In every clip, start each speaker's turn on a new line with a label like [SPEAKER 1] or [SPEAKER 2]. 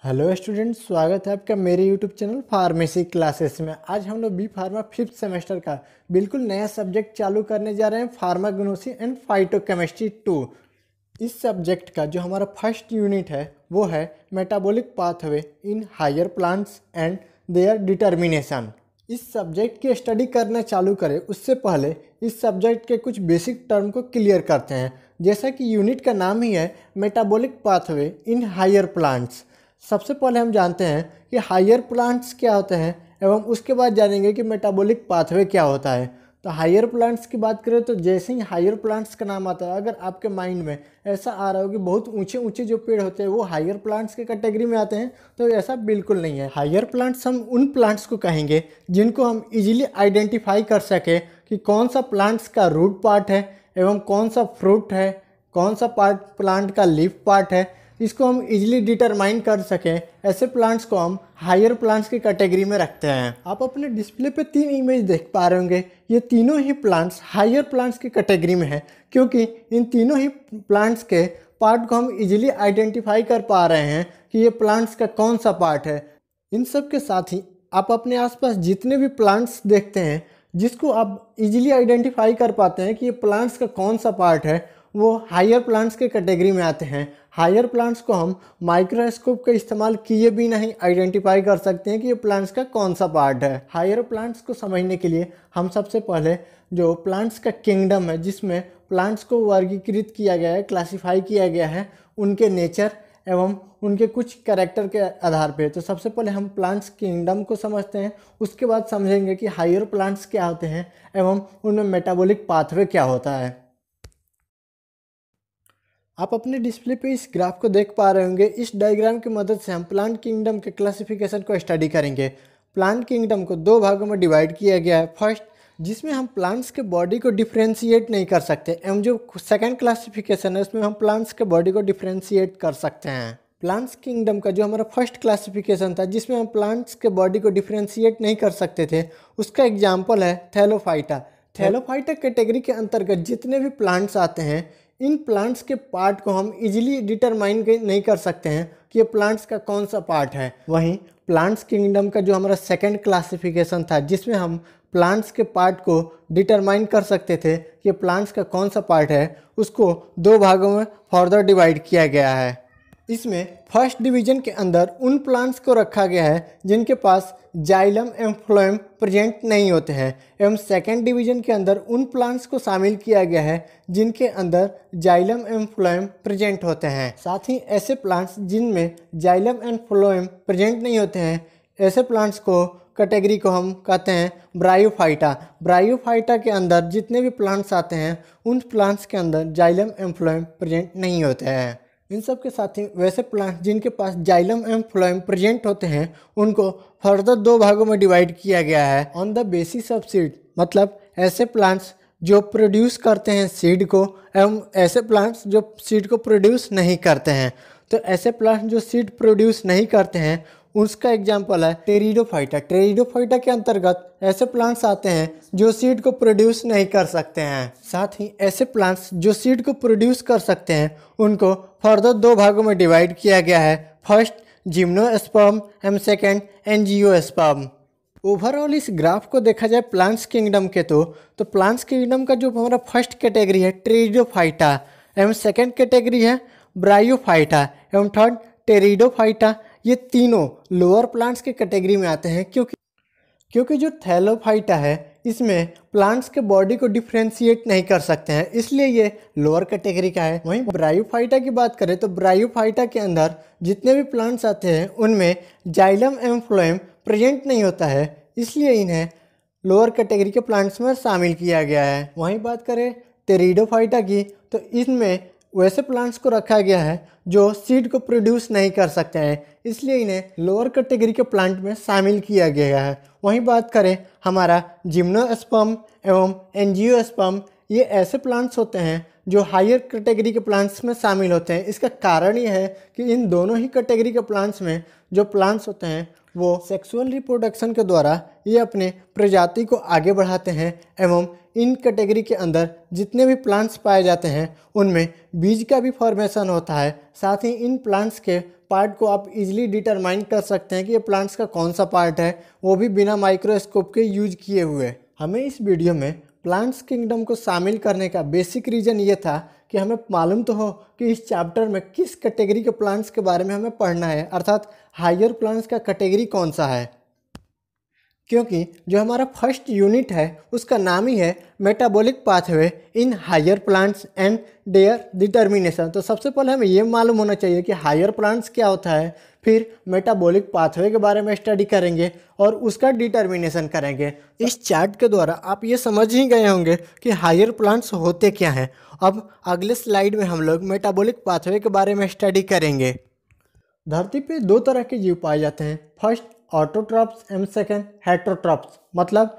[SPEAKER 1] Hello students, स्वागत है आपका मेरे यूट्यूब चैनल फार्मेसी क्लासेस में। आज हम लोग बी फार्मा 5th सेमेस्टर का बिल्कुल नया सब्जेक्ट चालू करने जा रहे हैं, फार्मागोनोसी एंड फाइटोकेमिस्ट्री 2। इस सब्जेक्ट का जो हमारा फर्स्ट यूनिट है वो है metabolic pathway in higher plants and their determination. इस सब्जेक्ट की स्टडी करना चालू करें उससे पहले इस सब्जेक्ट के कुछ बेसिक टर्म को क्लियर करते हैं। जैसा कि यूनिट का नाम ही है metabolic pathway in higher plants. सबसे पहले हम जानते हैं कि हायर प्लांट्स क्या होते हैं एवं उसके बाद जानेंगे कि मेटाबॉलिक पाथवे क्या होता है। तो हायर प्लांट्स की बात करें तो जैसे ही हायर प्लांट्स का नाम आता है, अगर आपके माइंड में ऐसा आ रहा हो कि बहुत ऊंचे ऊंचे जो पेड़ होते हैं वो हायर प्लांट्स के कैटेगरी में आते हैं, तो ऐसा बिल्कुल नहीं है। हायर प्लांट्स हम उन प्लांट्स को कहेंगे जिनको हम इजीली आइडेंटिफाई कर सके कि कौन सा प्लांट्स का रूट पार्ट है एवं कौन सा फ्रूट है, कौन सा पार्ट प्लांट का लीफ पार्ट है, इसको हम इजीली डिटरमाइन कर सकें। ऐसे प्लांट्स को हम हायर प्लांट्स की कैटेगरी में रखते हैं। आप अपने डिस्प्ले पे 3 इमेज देख पा रहे होंगे। ये तीनों ही प्लांट्स हायर प्लांट्स की कैटेगरी में है, क्योंकि इन तीनों ही प्लांट्स के पार्ट को हम इजीली आइडेंटिफाई कर पा रहे हैं कि ये प्लांट्स का कौन सा पार्ट है। इन सब के साथ ही आप अपने आसपास जितने भी प्लांट्स देखते हैं जिसको आप इजीली आइडेंटिफाई कर पाते हैं कि ये प्लांट्स का कौन सा पार्ट है, वो हायर प्लांट्स के कैटेगरी में आते हैं। हायर प्लांट्स को हम माइक्रोस्कोप का इस्तेमाल किए भी नहीं आइडेंटिफाई कर सकते हैं कि ये प्लांट्स का कौन सा पार्ट है। हायर प्लांट्स को समझने के लिए हम सबसे पहले जो प्लांट्स का किंगडम है, जिसमें प्लांट्स को वर्गीकृत किया गया है, क्लासिफाई किया गया है उनके नेचर एवं उनके कुछ कैरेक्टर के आधार पे, तो सबसे पहले हम प्लांट्स किंगडम को समझते हैं। उसके बाद समझेंगे कि हायर प्लांट्स क्या होते हैं एवं उनमें मेटाबॉलिक पाथवे क्या होता है। आप अपने डिस्प्ले पे इस ग्राफ को देख पा रहे होंगे। इस डायग्राम की मदद से हम प्लांट किंगडम के क्लासिफिकेशन को स्टडी करेंगे। प्लांट किंगडम को 2 भागों में डिवाइड किया गया है। फर्स्ट, जिसमें हम प्लांट्स के बॉडी को डिफ्रेंशिएट नहीं कर सकते, एवं जो सेकंड क्लासिफिकेशन है उसमें हम प्लांट्स के बॉडी को डिफ्रेंशिएट कर सकते हैं। प्लांट्स किंगडम का जो हमारा फर्स्ट क्लासिफिकेशन था, जिसमें हम प्लांट्स के बॉडी को डिफ्रेंशिएट नहीं कर सकते थे, उसका एग्जाम्पल है थैलोफाइटा। थैलोफाइटा कैटेगरी के अंतर्गत जितने भी प्लांट्स आते हैं, इन प्लांट्स के पार्ट को हम इजीली डिटरमाइन नहीं कर सकते हैं कि ये प्लांट्स का कौन सा पार्ट है। वहीं प्लांट्स किंगडम का जो हमारा सेकंड क्लासिफिकेशन था, जिसमें हम प्लांट्स के पार्ट को डिटरमाइन कर सकते थे कि प्लांट्स का कौन सा पार्ट है, उसको 2 भागों में फर्दर डिवाइड किया गया है। इसमें फर्स्ट डिवीजन के अंदर उन प्लांट्स को रखा गया है जिनके पास जाइलम एवं फ्लोएम प्रेजेंट नहीं होते हैं, एवं सेकेंड डिवीजन के अंदर उन प्लांट्स को शामिल किया गया है जिनके अंदर जाइलम एवं फ्लोएम प्रेजेंट होते हैं। साथ ही ऐसे प्लांट्स जिनमें जाइलम एंड फ्लोएम प्रेजेंट नहीं होते हैं, ऐसे प्लांट्स को कैटेगरी को हम कहते हैं ब्रायोफाइटा। ब्रायोफाइटा के अंदर जितने भी प्लांट्स आते हैं उन प्लांट्स के अंदर जाइलम एवं फ्लोएम प्रेजेंट नहीं होते हैं। इन सब के साथ ही वैसे प्लांट जिनके पास जाइलम एवं फ्लोएम प्रेजेंट होते हैं उनको फर्दर 2 भागों में डिवाइड किया गया है on the basis of seed. मतलब ऐसे प्लांट्स जो प्रोड्यूस करते हैं सीड को, एवं ऐसे प्लांट्स जो सीड को प्रोड्यूस नहीं करते हैं। तो ऐसे प्लांट्स जो सीड प्रोड्यूस नहीं करते हैं उसका एग्जाम्पल है टेरिडोफाइटा। टेरिडोफाइटा के अंतर्गत ऐसे प्लांट्स आते हैं जो सीड को प्रोड्यूस नहीं कर सकते हैं। साथ ही ऐसे प्लांट्स जो सीड को प्रोड्यूस कर सकते हैं उनको फर्दर 2 भागों में डिवाइड किया गया है। First gymnosperm and second angiosperm. Overall इस ग्राफ को देखा जाए प्लांट्स किंगडम के तो प्लांट्स किंगडम का जो हमारा फर्स्ट कैटेगरी है टेरिडोफाइटा, एवं सेकेंड कैटेगरी है ब्रायोफाइटा, एवं थर्ड टेरिडोफाइटा, ये तीनों लोअर प्लांट्स के कैटेगरी में आते हैं। क्योंकि जो थैलोफाइटा है इसमें प्लांट्स के बॉडी को डिफ्रेंशिएट नहीं कर सकते हैं, इसलिए ये लोअर कैटेगरी का है। वहीं ब्रायोफाइटा की बात करें तो ब्रायोफाइटा के अंदर जितने भी प्लांट्स आते हैं उनमें जाइलम एवं फ्लोएम प्रेजेंट नहीं होता है, इसलिए इन्हें लोअर कैटेगरी के प्लांट्स में शामिल किया गया है। वहीं बात करें टेरिडोफाइटा की तो इनमें वैसे प्लांट्स को रखा गया है जो सीड को प्रोड्यूस नहीं कर सकते हैं, इसलिए इन्हें लोअर कैटेगरी के प्लांट में शामिल किया गया है। वहीं बात करें हमारा जिम्नोस्पर्म एवं एंजियोस्पर्म, ये ऐसे प्लांट्स होते हैं जो हायर कैटेगरी के प्लांट्स में शामिल होते हैं। इसका कारण ये है कि इन दोनों ही कैटेगरी के प्लांट्स में जो प्लांट्स होते हैं वो सेक्सुअल रिप्रोडक्शन के द्वारा ये अपने प्रजाति को आगे बढ़ाते हैं एवं इन कैटेगरी के अंदर जितने भी प्लांट्स पाए जाते हैं उनमें बीज का भी फॉर्मेशन होता है। साथ ही इन प्लांट्स के पार्ट को आप इजीली डिटरमाइन कर सकते हैं कि ये प्लांट्स का कौन सा पार्ट है, वो भी बिना माइक्रोस्कोप के यूज किए हुए। हमें इस वीडियो में प्लांट्स किंगडम को शामिल करने का बेसिक रीज़न ये था कि हमें मालूम तो हो कि इस चैप्टर में किस कैटेगरी के प्लांट्स के बारे में हमें पढ़ना है, अर्थात हायर प्लांट्स का कैटेगरी कौन सा है। क्योंकि जो हमारा फर्स्ट यूनिट है उसका नाम ही है metabolic pathway in higher plants and their determination. तो सबसे पहले हमें ये मालूम होना चाहिए कि हायर प्लांट्स क्या होता है, फिर मेटाबॉलिक पाथवे के बारे में स्टडी करेंगे और उसका डिटर्मिनेशन करेंगे। इस चार्ट के द्वारा आप ये समझ ही गए होंगे कि हायर प्लांट्स होते क्या हैं। अब अगले स्लाइड में हम लोग मेटाबॉलिक पाथवे के बारे में स्टडी करेंगे। धरती पे दो तरह के जीव पाए जाते हैं, फर्स्ट ऑटोट्रॉप्स एवं सेकेंड हेटेरोट्रॉप्स। मतलब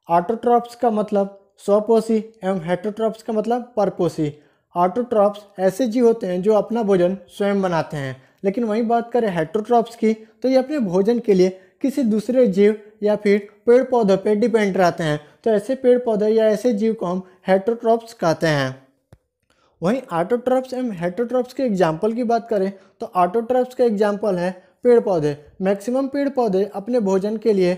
[SPEAKER 1] ऑटोट्रॉप्स का मतलब स्वपोषी एवं हेटेरोट्रॉप्स का मतलब परपोषी। ऑटोट्रॉप्स ऐसे जीव होते हैं जो अपना भोजन स्वयं बनाते हैं, लेकिन वहीं बात करें हेटेरोट्रॉप्स की तो ये अपने भोजन के लिए किसी दूसरे जीव या फिर पेड़ पौधों पर डिपेंड रहते हैं। तो ऐसे पेड़ पौधे या ऐसे जीव को हम हेटेरोट्रॉप्स कहते हैं। वहीं ऑटोट्रॉप्स एवं हेटेरोट्रॉप्स के एग्जाम्पल की बात करें तो ऑटोट्रॉप्स का एग्जाम्पल है पेड़ पौधे। मैक्सिमम पेड़ पौधे अपने भोजन के लिए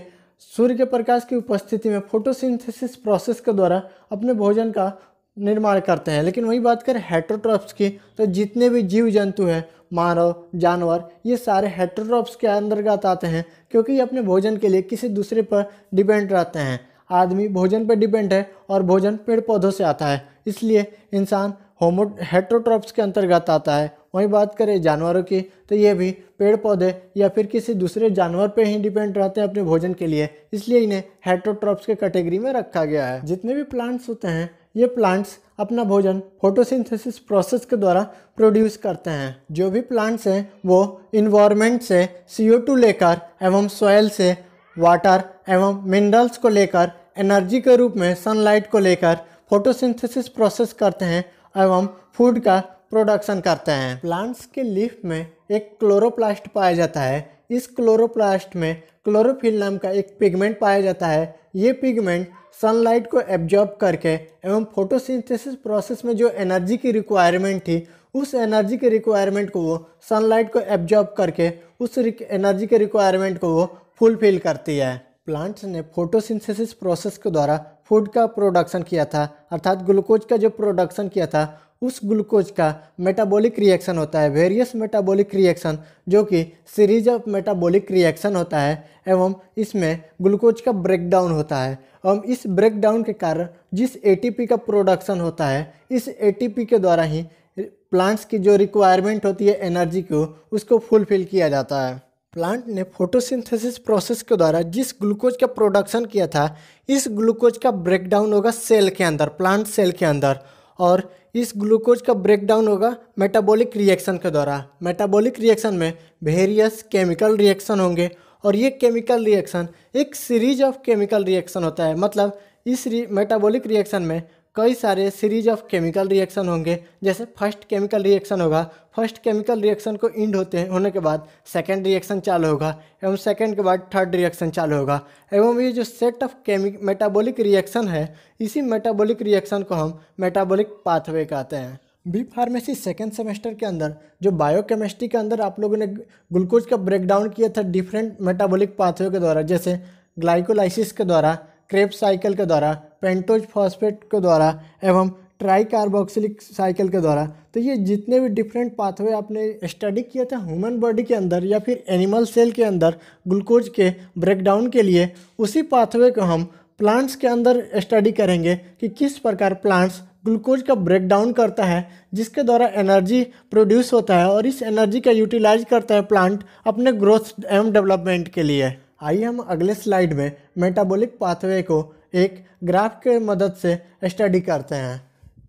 [SPEAKER 1] सूर्य के प्रकाश की उपस्थिति में फोटोसिंथेसिस प्रोसेस के द्वारा अपने भोजन का निर्माण करते हैं। लेकिन वही बात करें हेटेरोट्रॉप्स की तो जितने भी जीव जंतु हैं, मानव, जानवर, ये सारे हेटेरोट्रॉप्स के अंतर्गत आते हैं, क्योंकि ये अपने भोजन के लिए किसी दूसरे पर डिपेंड रहते हैं। आदमी भोजन पर डिपेंड है और भोजन पेड़ पौधों से आता है, इसलिए इंसान हेटेरोट्रॉप्स के अंतर्गत आता है। वहीं बात करें जानवरों की तो ये भी पेड़ पौधे या फिर किसी दूसरे जानवर पे ही डिपेंड रहते हैं अपने भोजन के लिए, इसलिए इन्हें हेटेरोट्रॉप्स के कैटेगरी में रखा गया है। जितने भी प्लांट्स होते हैं ये प्लांट्स अपना भोजन फोटोसिंथेसिस प्रोसेस के द्वारा प्रोड्यूस करते हैं। जो भी प्लांट्स हैं वो इन्वायरमेंट से CO2 लेकर एवं सॉइल से वाटर एवं मिनरल्स को लेकर एनर्जी के रूप में सनलाइट को लेकर फोटोसिंथेसिस प्रोसेस करते हैं एवं फूड का प्रोडक्शन करते हैं। प्लांट्स के लीफ में एक क्लोरोप्लास्ट पाया जाता है। इस क्लोरोप्लास्ट में क्लोरोफिल नाम का एक पिगमेंट पाया जाता है। ये पिगमेंट सनलाइट को एब्जॉर्ब करके एवं फोटोसिंथेसिस प्रोसेस में जो एनर्जी की रिक्वायरमेंट थी उस एनर्जी के रिक्वायरमेंट को वो सनलाइट को एब्जॉर्ब करके उस एनर्जी के रिक्वायरमेंट को वो फुलफिल करती है। प्लांट्स ने फोटोसिंथेसिस प्रोसेस के द्वारा फूड का प्रोडक्शन किया था, अर्थात ग्लूकोज का जो प्रोडक्शन किया था उस ग्लूकोज का मेटाबॉलिक रिएक्शन होता है, वेरियस मेटाबॉलिक रिएक्शन, जो कि सीरीज ऑफ मेटाबॉलिक रिएक्शन होता है एवं इसमें ग्लूकोज का ब्रेकडाउन होता है। एवं इस ब्रेकडाउन के कारण जिस ATP का प्रोडक्शन होता है, इस ATP के द्वारा ही प्लांट्स की जो रिक्वायरमेंट होती है एनर्जी को, उसको फुलफिल किया जाता है। प्लांट ने फोटोसिंथेसिस प्रोसेस के द्वारा जिस ग्लूकोज का प्रोडक्शन किया था, इस ग्लूकोज का ब्रेकडाउन होगा सेल के अंदर, प्लांट सेल के अंदर, और इस ग्लूकोज का ब्रेकडाउन होगा मेटाबॉलिक रिएक्शन के द्वारा। मेटाबॉलिक रिएक्शन में वेरियस केमिकल रिएक्शन होंगे और ये केमिकल रिएक्शन एक सीरीज ऑफ केमिकल रिएक्शन होता है। मतलब इस मेटाबॉलिक रिएक्शन में कई सारे सीरीज ऑफ केमिकल रिएक्शन होंगे। जैसे फर्स्ट केमिकल रिएक्शन होगा, फर्स्ट केमिकल रिएक्शन को इंड होने के बाद सेकंड रिएक्शन चालू होगा एवं सेकंड के बाद थर्ड रिएक्शन चालू होगा। एवं ये जो सेट ऑफ मेटाबॉलिक रिएक्शन है, इसी मेटाबॉलिक रिएक्शन को हम मेटाबॉलिक पाथवे कहते हैं। बी फार्मेसी सेकेंड सेमेस्टर के अंदर जो बायोकेमिस्ट्री के अंदर आप लोगों ने ग्लूकोज का ब्रेकडाउन किया था डिफरेंट मेटाबॉलिक पाथवे के द्वारा, जैसे ग्लाइकोलाइसिस के द्वारा, क्रेब्स साइकिल के द्वारा, पेंटोज फॉस्फेट के द्वारा एवं ट्राई कार्बोक्सिलिक साइकिल के द्वारा। तो ये जितने भी डिफरेंट पाथवे आपने स्टडी किया था ह्यूमन बॉडी के अंदर या फिर एनिमल सेल के अंदर ग्लूकोज के ब्रेकडाउन के लिए, उसी पाथवे को हम प्लांट्स के अंदर स्टडी करेंगे कि किस प्रकार प्लांट्स ग्लूकोज का ब्रेकडाउन करता है, जिसके द्वारा एनर्जी प्रोड्यूस होता है और इस एनर्जी का यूटिलाइज करता है प्लांट अपने ग्रोथ एवं डेवलपमेंट के लिए। आइए हम अगले स्लाइड में मेटाबॉलिक पाथवे को एक ग्राफ के मदद से स्टडी करते हैं।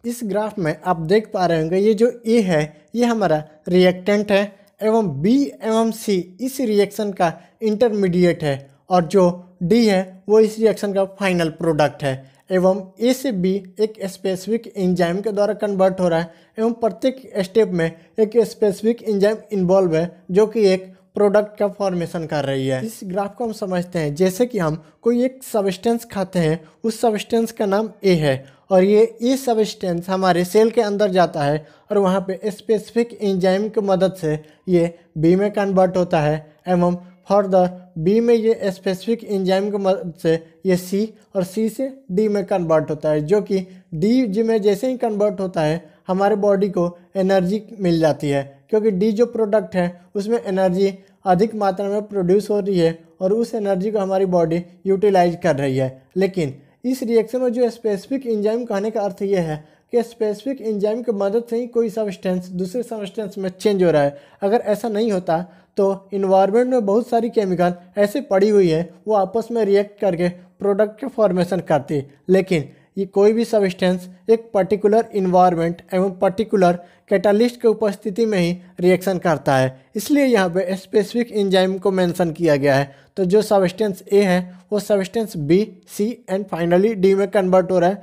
[SPEAKER 1] इस ग्राफ में आप देख पा रहे होंगे ये जो A है ये हमारा रिएक्टेंट है एवं B एवं C इस रिएक्शन का इंटरमीडिएट है और जो D है वो इस रिएक्शन का फाइनल प्रोडक्ट है। एवं A से B एक स्पेसिफिक एंजाइम के द्वारा कन्वर्ट हो रहा है एवं प्रत्येक स्टेप में एक स्पेसिफिक एंजाइम इन्वॉल्व है जो कि एक प्रोडक्ट का फॉर्मेशन कर रही है। इस ग्राफ को हम समझते हैं जैसे कि हम कोई एक सब्सटेंस खाते हैं, उस सब्सटेंस का नाम ए है और ये सब्सटेंस हमारे सेल के अंदर जाता है और वहाँ पे स्पेसिफिक एंजाइम की मदद से ये बी में कन्वर्ट होता है एवं फर्दर बी में ये स्पेसिफिक एंजाइम की मदद से ये सी और सी से डी में कन्वर्ट होता है, जो कि डी जी में जैसे ही कन्वर्ट होता है हमारे बॉडी को एनर्जी मिल जाती है, क्योंकि डी जो प्रोडक्ट है उसमें एनर्जी अधिक मात्रा में प्रोड्यूस हो रही है और उस एनर्जी को हमारी बॉडी यूटिलाइज कर रही है। लेकिन इस रिएक्शन में जो स्पेसिफिक एंजाइम कहने का अर्थ ये है कि स्पेसिफिक एंजाइम की मदद से ही कोई सब्सटेंस दूसरे सब्सटेंस में चेंज हो रहा है। अगर ऐसा नहीं होता तो इन्वायरमेंट में बहुत सारी केमिकल ऐसे पड़ी हुई है वो आपस में रिएक्ट करके प्रोडक्ट के फॉर्मेशन करती है, लेकिन ये कोई भी सब्सटेंस एक पर्टिकुलर इन्वायरमेंट एवं पर्टिकुलर कैटालिस्ट की उपस्थिति में ही रिएक्शन करता है, इसलिए यहाँ पे स्पेसिफिक एंजाइम को मेंशन किया गया है। तो जो सब्सटेंस ए है वो substance B, C and finally D में कन्वर्ट हो रहा है,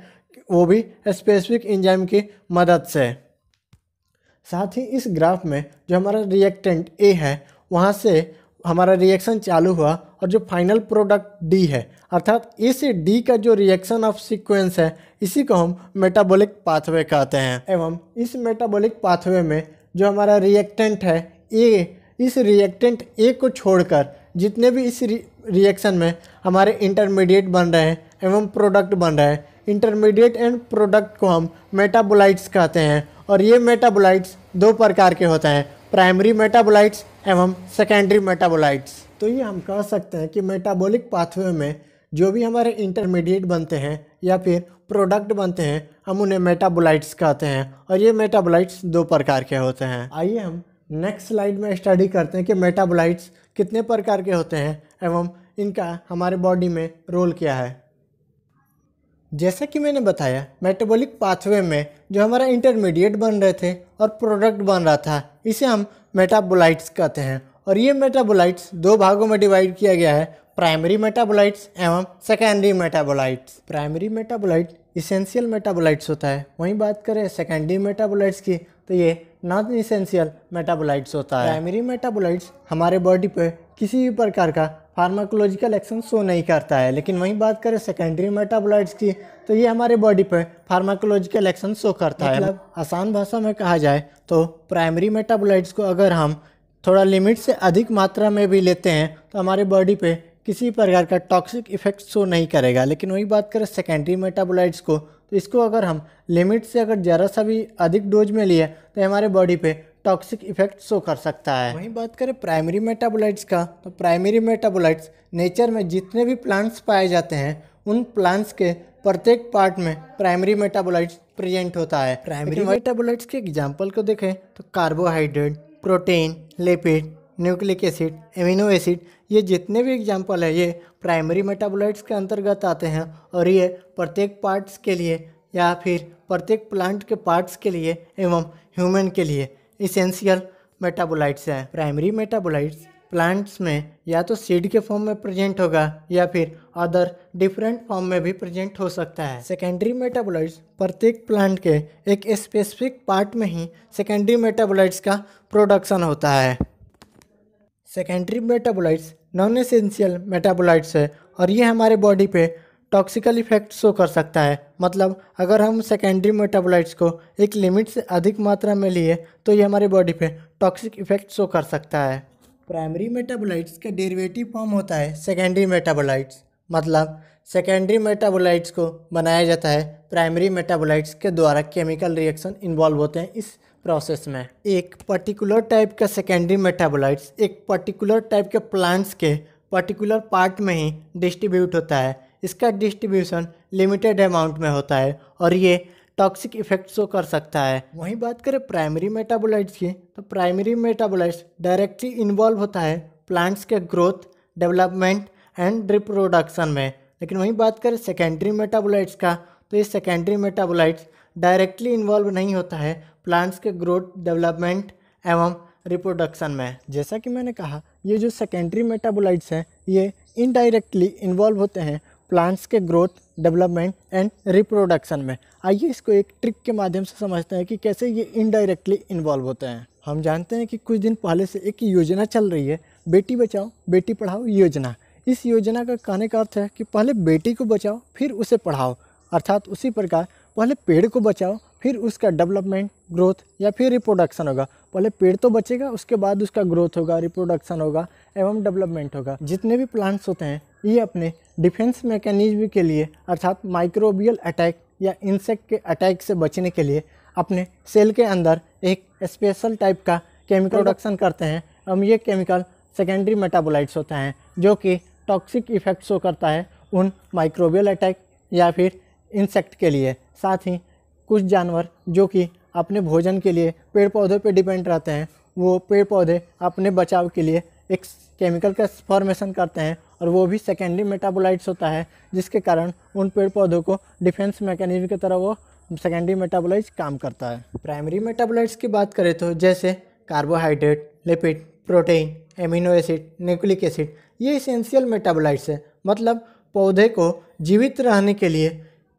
[SPEAKER 1] वो भी स्पेसिफिक एंजाइम की मदद से। साथ ही इस ग्राफ में जो हमारा रिएक्टेंट ए है वहाँ से हमारा रिएक्शन चालू हुआ और जो फाइनल प्रोडक्ट डी है अर्थात ए से डी का जो रिएक्शन ऑफ सीक्वेंस है इसी को हम मेटाबॉलिक पाथवे कहते हैं। एवं इस मेटाबॉलिक पाथवे में जो हमारा रिएक्टेंट है ए, इस रिएक्टेंट ए को छोड़कर जितने भी इस रिएक्शन में हमारे इंटरमीडिएट बन रहे हैं एवं प्रोडक्ट बन रहे हैं, इंटरमीडिएट एंड प्रोडक्ट को हम मेटाबोलाइट्स कहते हैं। और ये मेटाबोलाइट्स दो प्रकार के होते हैं, प्राइमरी मेटाबोलाइट्स एवं सेकेंडरी मेटाबोलाइट्स। तो ये हम कह सकते हैं कि मेटाबॉलिक पाथवे में जो भी हमारे इंटरमीडिएट बनते हैं या फिर प्रोडक्ट बनते हैं हम उन्हें मेटाबोलाइट्स कहते हैं और ये मेटाबोलाइट्स दो प्रकार के होते हैं। आइए हम नेक्स्ट स्लाइड में स्टडी करते हैं कि मेटाबोलाइट्स कितने प्रकार के होते हैं एवं इनका हमारे बॉडी में रोल क्या है। जैसा कि मैंने बताया मेटाबॉलिक पाथवे में जो हमारा इंटरमीडिएट बन रहे थे और प्रोडक्ट बन रहा था इसे हम मेटाबोलाइट्स कहते हैं और ये मेटाबोलाइट्स दो भागों में डिवाइड किया गया है, प्राइमरी मेटाबोलाइट्स एवं secondary metabolites. Primary metabolite essential metabolites होता है, वहीं बात करें सेकेंडरी मेटाबोलाइट्स की तो ये नॉन इसेंशियल मेटाबोलाइट्स होता है। प्राइमरी मेटाबोलाइट्स हमारे बॉडी पे किसी भी प्रकार का फार्माकोलॉजिकल एक्शन शो नहीं करता है, लेकिन वहीं बात करें सेकेंडरी मेटाबोलाइट्स की तो ये हमारे बॉडी पे फार्माकोलॉजिकल एक्शन शो करता है। मतलब आसान भाषा में कहा जाए तो प्राइमरी मेटाबोलाइट्स को अगर हम थोड़ा लिमिट से अधिक मात्रा में भी लेते हैं तो हमारे बॉडी पे किसी प्रकार का टॉक्सिक इफेक्ट शो नहीं करेगा। लेकिन वही बात करें सेकेंडरी मेटाबोलाइट्स को तो इसको अगर हम लिमिट से अगर ज़रा सा भी अधिक डोज में लिए तो हमारे बॉडी पे टॉक्सिक इफेक्ट शो कर सकता है। वहीं बात करें प्राइमरी मेटाबोलाइट्स का तो प्राइमरी मेटाबोलाइट्स नेचर में जितने भी प्लांट्स पाए जाते हैं उन प्लांट्स के प्रत्येक पार्ट में प्राइमरी मेटाबोलाइट्स प्रेजेंट होता है। प्राइमरी मेटाबोलाइट्स के एग्जाम्पल को देखें तो carbohydrate, protein, lipid, nucleic acid, amino acid, ये जितने भी एग्जाम्पल है ये प्राइमरी मेटाबोलाइट्स के अंतर्गत आते हैं और ये प्रत्येक पार्ट्स के लिए या फिर प्रत्येक प्लांट के पार्ट्स के लिए एवं ह्यूमन के लिए इसेंशियल मेटाबोलाइट्स हैं। प्राइमरी मेटाबोलाइट्स प्लांट्स में या तो सीड के फॉर्म में प्रेजेंट होगा या फिर अदर डिफरेंट फॉर्म में भी प्रेजेंट हो सकता है। सेकेंडरी मेटाबोलाइट्स प्रत्येक प्लांट के एक स्पेसिफिक पार्ट में ही सेकेंडरी मेटाबोलाइट्स का प्रोडक्शन होता है। Secondary metabolites non essential metabolites है और ये हमारे बॉडी पे टॉक्सिकल इफेक्ट शो कर सकता है। मतलब अगर हम सेकेंडरी मेटाबोलाइट्स को एक लिमिट से अधिक मात्रा में लिए तो ये हमारे बॉडी पे टॉक्सिक इफेक्ट शो कर सकता है। प्राइमरी मेटाबोलाइट्स का डेरिवेटिव फॉर्म होता है सेकेंडरी मेटाबोलाइट्स। मतलब सेकेंडरी मेटाबोलाइट्स को बनाया जाता है प्राइमरी मेटाबोलाइट्स के द्वारा, केमिकल रिएक्शन इन्वॉल्व होते हैं इस प्रोसेस में। एक पर्टिकुलर टाइप का सेकेंडरी मेटाबोलाइट्स एक पर्टिकुलर टाइप के प्लांट्स के पर्टिकुलर पार्ट में ही डिस्ट्रीब्यूट होता है। इसका डिस्ट्रीब्यूशन लिमिटेड अमाउंट में होता है और ये टॉक्सिक इफेक्ट शो कर सकता है। वहीं बात करें प्राइमरी मेटाबोलाइट्स की तो प्राइमरी मेटाबोलाइट्स डायरेक्टली इन्वॉल्व होता है प्लांट्स के ग्रोथ, डेवलपमेंट एंड रिप्रोडक्शन में। लेकिन वहीं बात करें सेकेंडरी मेटाबोलाइट्स का तो ये सेकेंडरी मेटाबोलाइट्स डायरेक्टली इन्वॉल्व नहीं होता है प्लांट्स के ग्रोथ, डेवलपमेंट एवं रिप्रोडक्शन में। जैसा कि मैंने कहा ये जो सेकेंडरी मेटाबोलाइट्स हैं ये इनडायरेक्टली इन्वॉल्व होते हैं प्लांट्स के ग्रोथ, डेवलपमेंट एंड रिप्रोडक्शन में। आइए इसको एक ट्रिक के माध्यम से समझते हैं कि कैसे ये इनडायरेक्टली इन्वॉल्व होते हैं। हम जानते हैं कि कुछ दिन पहले से एक योजना चल रही है बेटी बचाओ बेटी पढ़ाओ योजना। इस योजना का कहने का अर्थ है कि पहले बेटी को बचाओ फिर उसे पढ़ाओ, अर्थात उसी प्रकार पहले पेड़ को बचाओ फिर उसका डेवलपमेंट, ग्रोथ या फिर रिप्रोडक्शन होगा। पहले पेड़ तो बचेगा, उसके बाद उसका ग्रोथ होगा, रिप्रोडक्शन होगा एवं डेवलपमेंट होगा। जितने भी प्लांट्स होते हैं ये अपने डिफेंस मैकेनिज्म के लिए, अर्थात माइक्रोबियल अटैक या इंसेक्ट के अटैक से बचने के लिए अपने सेल के अंदर एक स्पेशल टाइप का केमिकल प्रोडक्शन करते हैं। हम ये केमिकल सेकेंडरी मेटाबोलाइट्स होता है जो कि टॉक्सिक इफेक्ट शो करता है उन माइक्रोबियल अटैक या फिर इंसेक्ट के लिए। साथ ही कुछ जानवर जो कि अपने भोजन के लिए पेड़ पौधों पे डिपेंड रहते हैं, वो पेड़ पौधे अपने बचाव के लिए एक केमिकल का फॉर्मेशन करते हैं और वो भी सेकेंडरी मेटाबोलाइट्स होता है, जिसके कारण उन पेड़ पौधों को डिफेंस मैकेनिज्म की तरह वो सेकेंडरी मेटाबोलाइट्स काम करता है। प्राइमरी मेटाबोलाइट्स की बात करें तो जैसे carbohydrate, lipid, protein, amino acid, nucleic acid, ये एसेंशियल मेटाबोलाइट्स है। मतलब पौधे को जीवित रहने के लिए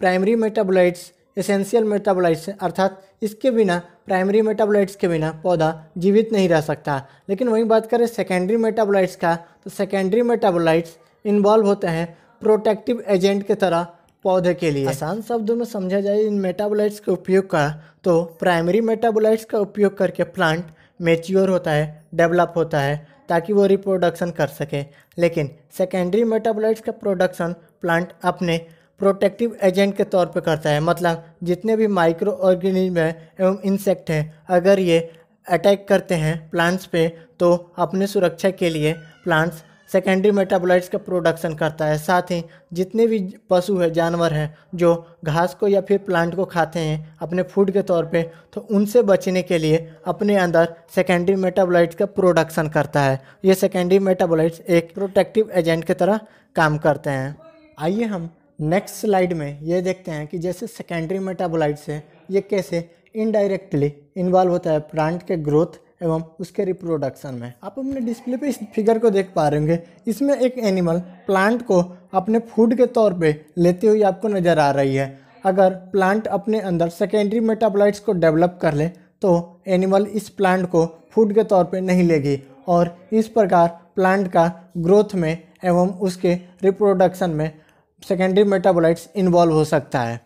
[SPEAKER 1] प्राइमरी मेटाबोलाइट्स एसेंशियल मेटाबोलाइट्स है, अर्थात इसके बिना, प्राइमरी मेटाबोलाइट्स के बिना पौधा जीवित नहीं रह सकता। लेकिन वहीं बात करें सेकेंडरी मेटाबोलाइट्स का, तो सेकेंडरी मेटाबोलाइट्स इन्वॉल्व होते हैं प्रोटेक्टिव एजेंट की तरह पौधे के लिए। आसान शब्दों में समझा जाए इन मेटाबोलाइट्स के उपयोग का, तो प्राइमरी मेटाबोलाइट्स का उपयोग करके प्लांट मैच्योर होता है, डेवलप होता है ताकि वो रिप्रोडक्शन कर सके। लेकिन सेकेंडरी मेटाबोलाइट्स का प्रोडक्शन प्लांट अपने प्रोटेक्टिव एजेंट के तौर पे करता है। मतलब जितने भी माइक्रो ऑर्गेनिज्म है एवं इंसेक्ट हैं, अगर ये अटैक करते हैं प्लांट्स पे तो अपने सुरक्षा के लिए प्लांट्स सेकेंडरी मेटाबोलाइट्स का प्रोडक्शन करता है। साथ ही जितने भी पशु है, जानवर हैं जो घास को या फिर प्लांट को खाते हैं अपने फूड के तौर पे, तो उनसे बचने के लिए अपने अंदर सेकेंडरी मेटाबोलाइट्स का प्रोडक्शन करता है। ये सेकेंडरी मेटाबोलाइट्स एक प्रोटेक्टिव एजेंट की तरह काम करते हैं। आइए हम नेक्स्ट स्लाइड में ये देखते हैं कि जैसे सेकेंडरी मेटाबोलाइट्स है ये कैसे इनडायरेक्टली इन्वॉल्व होता है प्लांट के ग्रोथ एवं उसके रिप्रोडक्शन में। आप अपने डिस्प्ले पे इस फिगर को देख पा रहे होंगे। इसमें एक एनिमल प्लांट को अपने फूड के तौर पे लेते हुए आपको नज़र आ रही है। अगर प्लांट अपने अंदर सेकेंडरी मेटाबोलाइट्स को डेवलप कर ले तो एनिमल इस प्लांट को फूड के तौर पे नहीं लेगी और इस प्रकार प्लांट का ग्रोथ में एवं उसके रिप्रोडक्शन में सेकेंडरी मेटाबोलाइट्स इन्वॉल्व हो सकता है।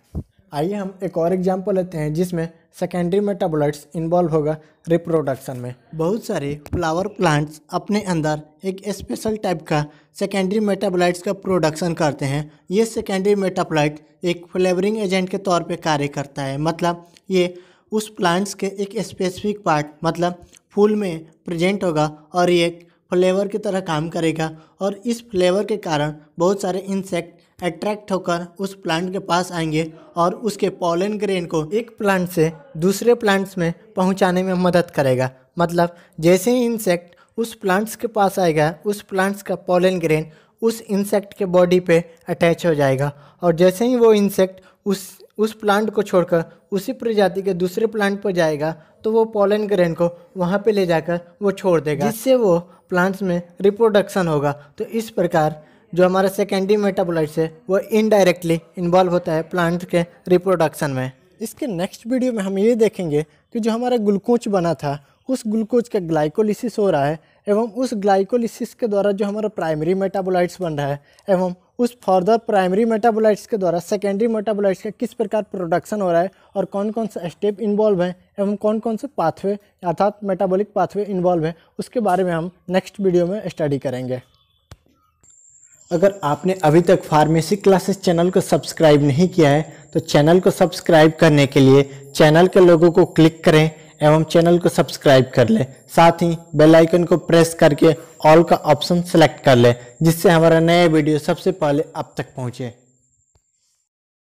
[SPEAKER 1] आइए हम एक और एग्जांपल लेते हैं जिसमें सेकेंडरी मेटाबोलाइट्स इन्वॉल्व होगा रिप्रोडक्शन में। बहुत सारे फ्लावर प्लांट्स अपने अंदर एक स्पेशल टाइप का सेकेंडरी मेटाबोलाइट्स का प्रोडक्शन करते हैं। ये सेकेंडरी मेटाबोलाइट एक फ्लेवरिंग एजेंट के तौर पे कार्य करता है। मतलब ये उस प्लांट्स के एक स्पेसिफिक पार्ट, मतलब फूल में प्रेजेंट होगा और ये एक फ्लेवर की तरह काम करेगा और इस फ्लेवर के कारण बहुत सारे इंसेक्ट अट्रैक्ट होकर उस प्लांट के पास आएंगे और उसके पॉलन ग्रेन को एक प्लांट से दूसरे प्लांट्स में पहुंचाने में मदद करेगा। मतलब जैसे ही इंसेक्ट उस प्लांट्स के पास आएगा, उस प्लांट्स का पॉलन ग्रेन उस इंसेक्ट के बॉडी पे अटैच हो जाएगा और जैसे ही वो इंसेक्ट उस प्लांट को छोड़कर उसी प्रजाति के दूसरे प्लांट पर जाएगा तो वो पॉलन ग्रेन को वहाँ पे ले जाकर वो छोड़ देगा, जिससे वो प्लांट्स में रिप्रोडक्शन होगा। तो इस प्रकार जो हमारा सेकेंडरी मेटाबोलाइट्स है वो इनडायरेक्टली इन्वॉल्व होता है प्लांट के रिप्रोडक्शन में। इसके नेक्स्ट वीडियो में हम ये देखेंगे कि जो हमारा ग्लूकोज बना था उस ग्लूकोज का ग्लाइकोलिसिस हो रहा है एवं उस ग्लाइकोलिसिस के द्वारा जो हमारा प्राइमरी मेटाबोलाइट्स बन रहा है एवं उस फर्दर प्राइमरी मेटाबोलाइट्स के द्वारा सेकेंडरी मेटाबोलाइट्स का किस प्रकार प्रोडक्शन हो रहा है और कौन कौन सा स्टेप इन्वॉल्व है एवं कौन कौन से पाथवे अर्थात मेटाबॉलिक पाथवे इन्वॉल्व है, उसके बारे में हम नेक्स्ट वीडियो में स्टडी करेंगे। अगर आपने अभी तक फार्मेसी क्लासेस चैनल को सब्सक्राइब नहीं किया है तो चैनल को सब्सक्राइब करने के लिए चैनल के लोगो को क्लिक करें एवं चैनल को सब्सक्राइब कर लें। साथ ही बेल आइकन को प्रेस करके ऑल का ऑप्शन सेलेक्ट कर लें, जिससे हमारा नया वीडियो सबसे पहले आप तक पहुंचे।